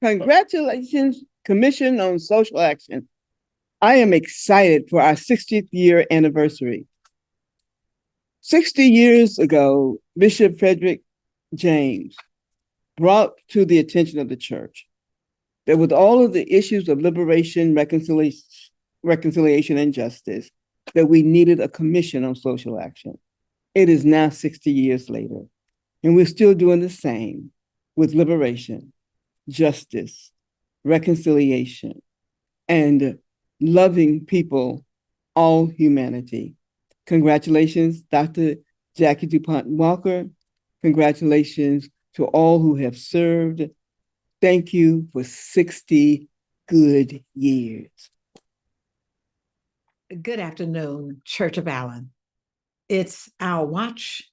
Congratulations, Commission on Social Action. I am excited for our 60th year anniversary. 60 years ago, Bishop Frederick James brought to the attention of the church that with all of the issues of liberation, reconciliation, and justice, that we needed a commission on social action. It is now 60 years later, and we're still doing the same with liberation, justice, reconciliation, and loving people, all humanity. Congratulations, Dr. Jackie DuPont Walker. Congratulations to all who have served. Thank you for 60 good years. Good afternoon, Church of Allen. It's our watch.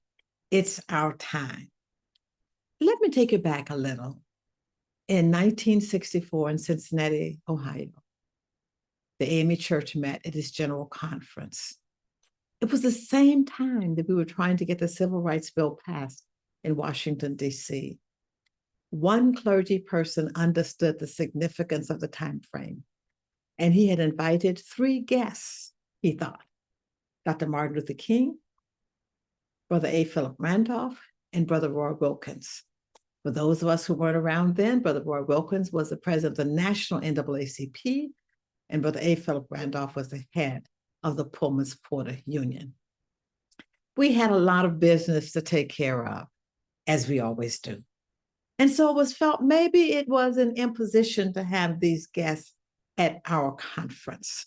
It's our time. Let me take you back a little. In 1964 in Cincinnati, Ohio, the AME Church met at its general conference. It was the same time that we were trying to get the Civil Rights Bill passed in Washington, D.C. One clergy person understood the significance of the time frame, and he had invited 3 guests, he thought: Dr. Martin Luther King, Brother A. Philip Randolph, and Brother Roy Wilkins. For those of us who weren't around then, Brother Roy Wilkins was the president of the National NAACP, and Brother A. Philip Randolph was the head of the Pullman's Porter Union. We had a lot of business to take care of, as we always do. And so it was felt maybe it was an imposition to have these guests at our conference.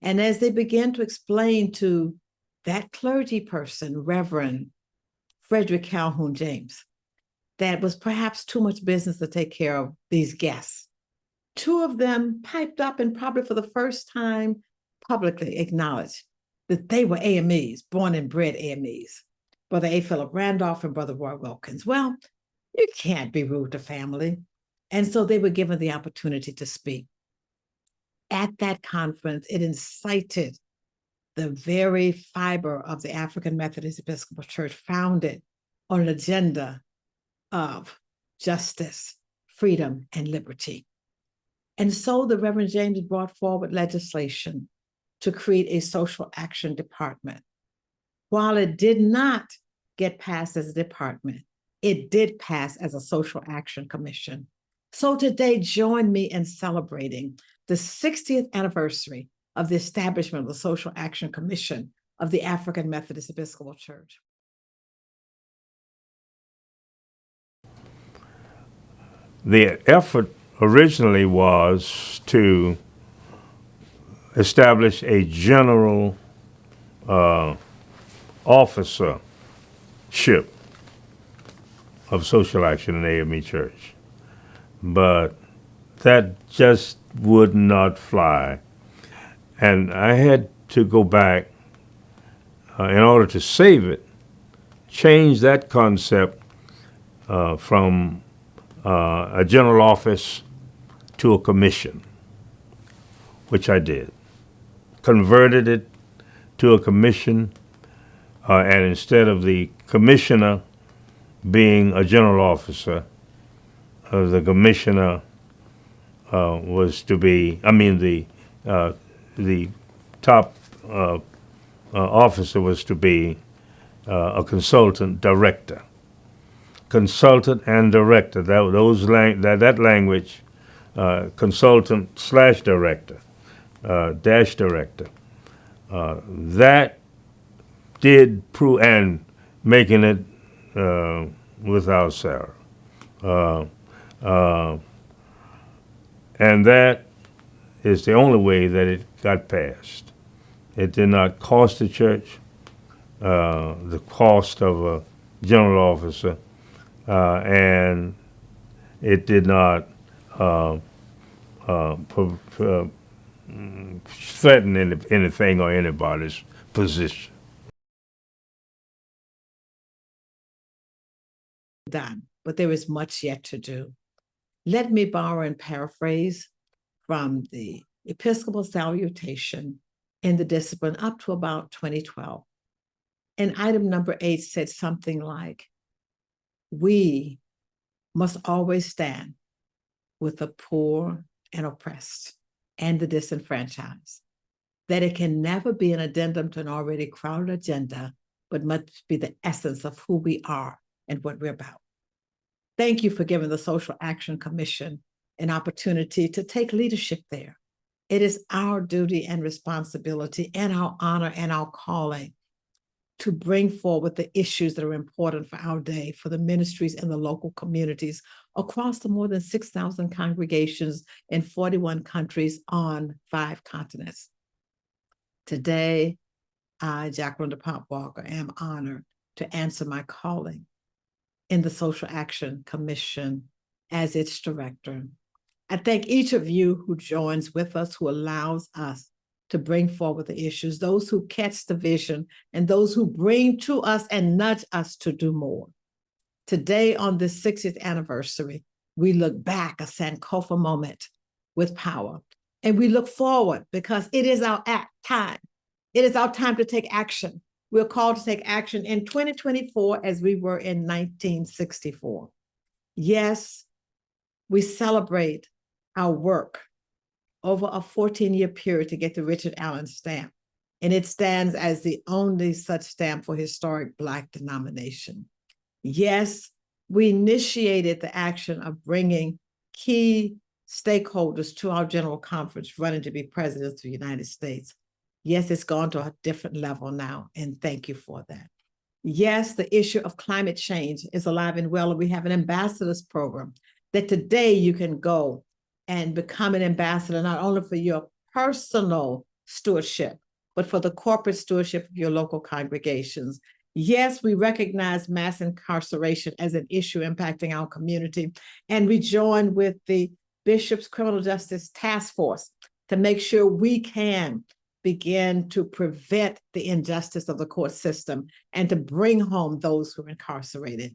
And as they began to explain to that clergy person, Reverend Frederick Calhoun James, that was perhaps too much business to take care of these guests, 2 of them piped up and probably for the first time publicly acknowledged that they were AMEs, born and bred AMEs, Brother A. Philip Randolph and Brother Roy Wilkins. Well, you can't be rude to family. And so they were given the opportunity to speak. At that conference, it incited the very fiber of the African Methodist Episcopal Church, founded on an agenda of justice, freedom, and liberty. And so the Reverend James brought forward legislation to create a social action department. While it did not get passed as a department, it did pass as a social action commission. So today, join me in celebrating the 60th anniversary of the establishment of the Social Action Commission of the African Methodist Episcopal Church. The effort originally was to establish a general officership of social action in AME Church. But that just would not fly. And I had to go back in order to save it, change that concept from a general office to a commission, which I did. Converted it to a commission, and instead of the commissioner being a general officer, the commissioner was to be, the top officer was to be a consultant director. Consultant and director, that language, consultant slash director, dash director, that did prove, and making it without Sarah. And that is the only way that it got passed. It did not cost the church the cost of a general officer, and it did not threaten anything or anybody's position. Done, but there is much yet to do. Let me borrow and paraphrase from the Episcopal Salutation in the Discipline up to about 2012. And item number 8 said something like, "We must always stand with the poor and oppressed and the disenfranchised, that it can never be an addendum to an already crowded agenda, but must be the essence of who we are and what we're about. Thank you for giving the Social Action Commission an opportunity to take leadership there. It is our duty and responsibility and our honor and our calling to bring forward the issues that are important for our day, for the ministries and the local communities across the more than 6,000 congregations in 41 countries on 5 continents. Today, I, Jacqueline DePont Walker, am honored to answer my calling in the Social Action Commission as its director. I thank each of you who joins with us, who allows us to bring forward the issues, those who catch the vision, and those who bring to us and nudge us to do more. Today, on this 60th anniversary, we look back, a Sankofa moment with power, and we look forward because it is our time. It is our time to take action. We're called to take action in 2024 as we were in 1964. Yes, we celebrate our work over a 14-year period to get the Richard Allen stamp. And it stands as the only such stamp for historic Black denomination. Yes, we initiated the action of bringing key stakeholders to our General Conference running to be president of the United States. Yes, it's gone to a different level now, and thank you for that. Yes, the issue of climate change is alive and well, and we have an ambassadors program that today you can go and become an ambassador, not only for your personal stewardship, but for the corporate stewardship of your local congregations. Yes, we recognize mass incarceration as an issue impacting our community, and we join with the Bishop's Criminal Justice Task Force to make sure we can begin to prevent the injustice of the court system and to bring home those who are incarcerated.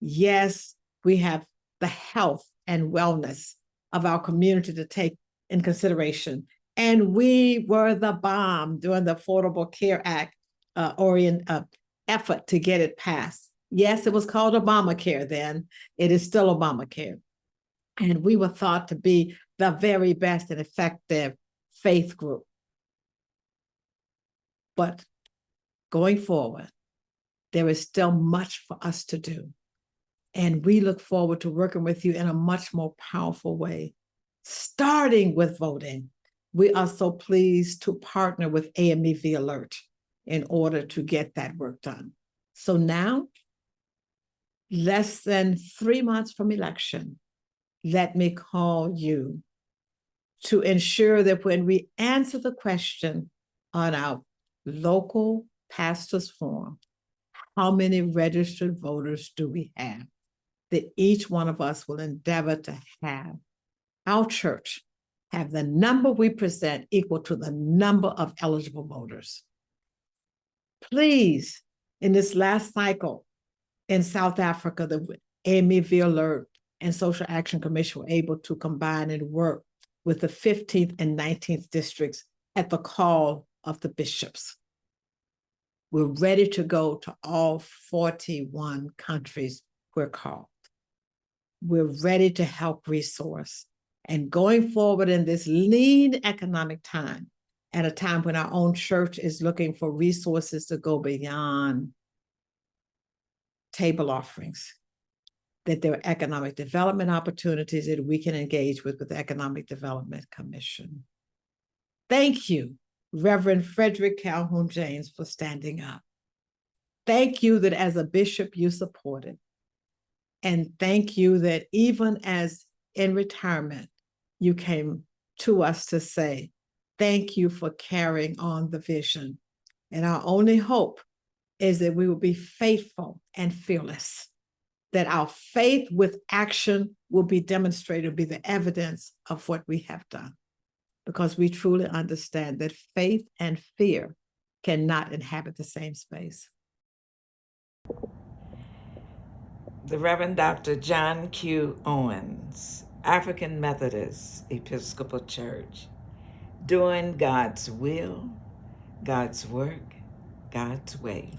Yes, we have the health and wellness of our community to take in consideration. And we were the bomb during the Affordable Care Act effort to get it passed. Yes, it was called Obamacare then. It is still Obamacare. And we were thought to be the very best and effective faith group. But going forward, there is still much for us to do. And we look forward to working with you in a much more powerful way, starting with voting. We are so pleased to partner with AMEV Alert in order to get that work done. So now, less than 3 months from election, let me call you to ensure that when we answer the question on our local pastors forum, how many registered voters do we have? That each one of us will endeavor to have our church have the number we present equal to the number of eligible voters. Please, in this last cycle in South Africa, the AMEV Alert and Social Action Commission were able to combine and work with the 15th and 19th districts at the call of the bishops. We're ready to go to all 41 countries we're called. We're ready to help resource. And going forward in this lean economic time, at a time when our own church is looking for resources to go beyond table offerings, that there are economic development opportunities that we can engage with the Economic Development Commission. Thank you, Reverend Frederick Calhoun James, for standing up. Thank you that as a bishop you supported. And thank you that even as in retirement, you came to us to say, thank you for carrying on the vision. And our only hope is that we will be faithful and fearless, that our faith with action will be demonstrated, be the evidence of what we have done. Because we truly understand that faith and fear cannot inhabit the same space. The Reverend Dr. John Q. Owens, African Methodist Episcopal Church, doing God's will, God's work, God's way.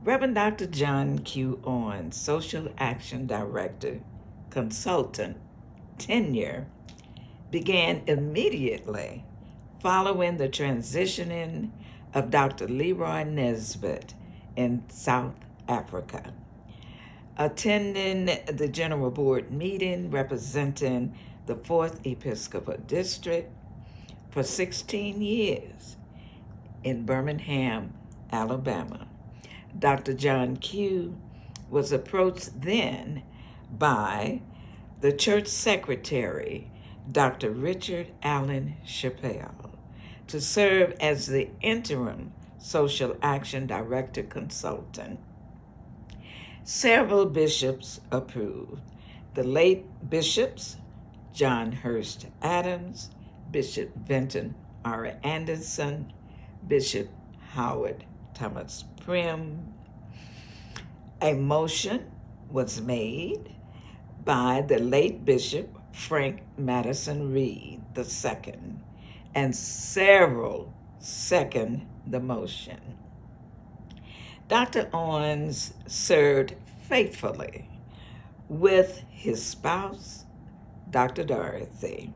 Reverend Dr. John Q. Owens, Social Action Director, Consultant, tenure began immediately following the transitioning of Dr. Leroy Nesbitt in South Africa. Attending the General Board meeting representing the 4th Episcopal District for 16 years in Birmingham, Alabama, Dr. John Q. was approached then by the church secretary, Dr. Richard Allen Chappelle, to serve as the interim social action director consultant. Several bishops approved. The late bishops, John Hurst Adams, Bishop Benton R. Anderson, Bishop Howard Thomas Prim. A motion was made by the late Bishop Frank Madison Reed II, and several seconded the motion. Dr. Owens served faithfully with his spouse, Dr. Dorothy,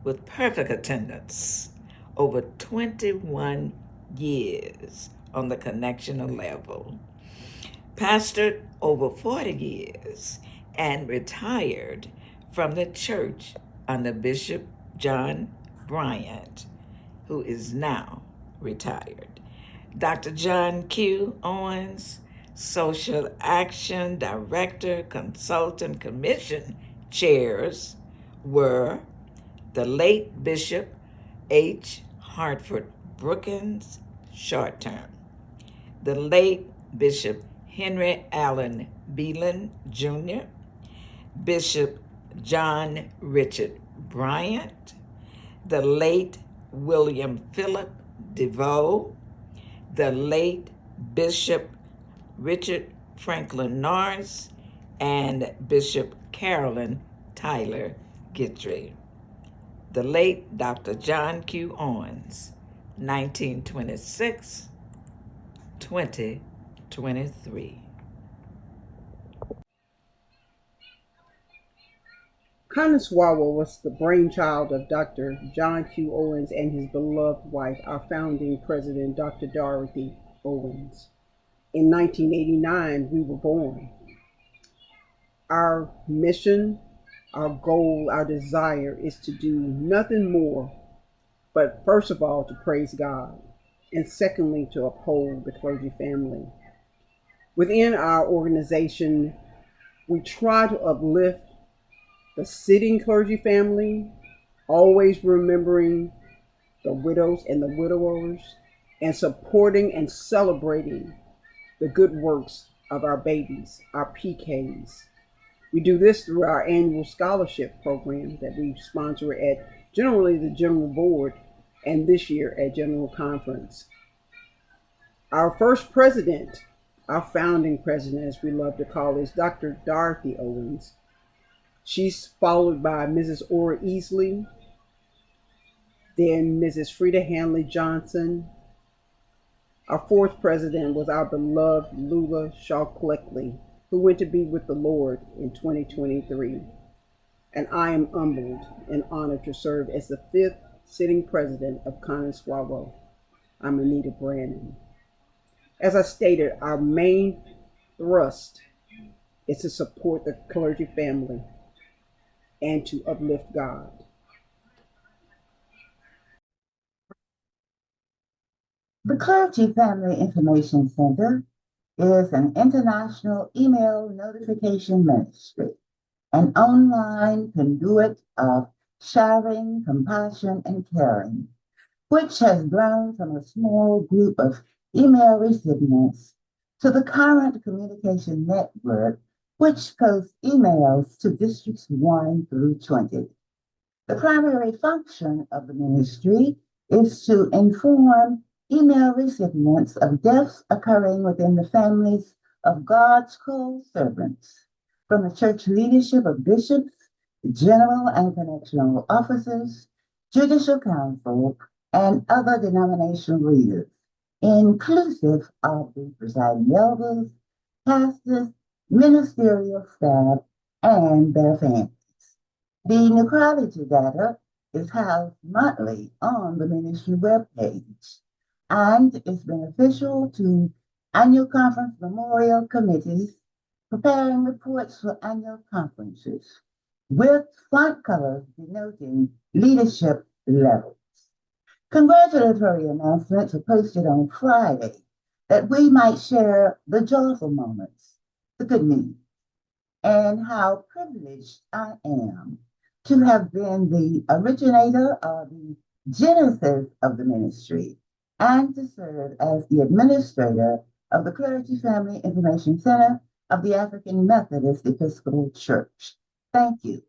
with perfect attendance over 21 years on the connectional level, pastored over 40 years, and retired from the church under Bishop John Bryant, who is now retired. Dr. John Q. Owens, Social Action Director, Consultant Commission chairs were the late Bishop H. Hartford Brookins, short term, the late Bishop Henry Allen Beelan Jr., Bishop John Richard Bryant, the late William Philip DeVoe, the late Bishop Richard Franklin Norris, and Bishop Carolyn Tyler Guidry. The late Dr. John Q. Owens, 1926-2023. Connoisseur was the brainchild of Dr. John Q. Owens and his beloved wife, our founding president, Dr. Dorothy Owens. In 1989, we were born. Our mission, our goal, our desire is to do nothing more but, first of all, to praise God, and secondly, to uphold the clergy family. Within our organization, we try to uplift the sitting clergy family, always remembering the widows and the widowers, and supporting and celebrating the good works of our babies, our PKs. We do this through our annual scholarship program that we sponsor at generally the General Board, and this year at General Conference. Our first president, our founding president, as we love to call, is Dr. Dorothy Owens. She's followed by Mrs. Ora Easley, then Mrs. Frida Hanley Johnson. Our fourth president was our beloved Lula Shaw Cleckley, who went to be with the Lord in 2023. And I am humbled and honored to serve as the fifth sitting president of Connoisseur. I'm Anita Brannon. As I stated, our main thrust is to support the clergy family and to uplift God. The Clergy Family Information Center is an international email notification ministry, an online conduit of sharing, compassion, and caring, which has grown from a small group of email recipients to the current communication network, which posts emails to districts 1 through 20. The primary function of the ministry is to inform email recipients of deaths occurring within the families of God's co-servants, from the church leadership of bishops, general and connectional officers, judicial council, and other denominational leaders, inclusive of the presiding elders, pastors, ministerial staff, and their families. The necrology data is housed monthly on the ministry webpage and is beneficial to annual conference memorial committees preparing reports for annual conferences, with font colors denoting leadership levels. Congratulatory announcements are posted on Friday that we might share the joyful moments, the good news, and how privileged I am to have been the originator or the genesis of the ministry and to serve as the administrator of the Clergy Family Information Center of the African Methodist Episcopal Church. Thank you.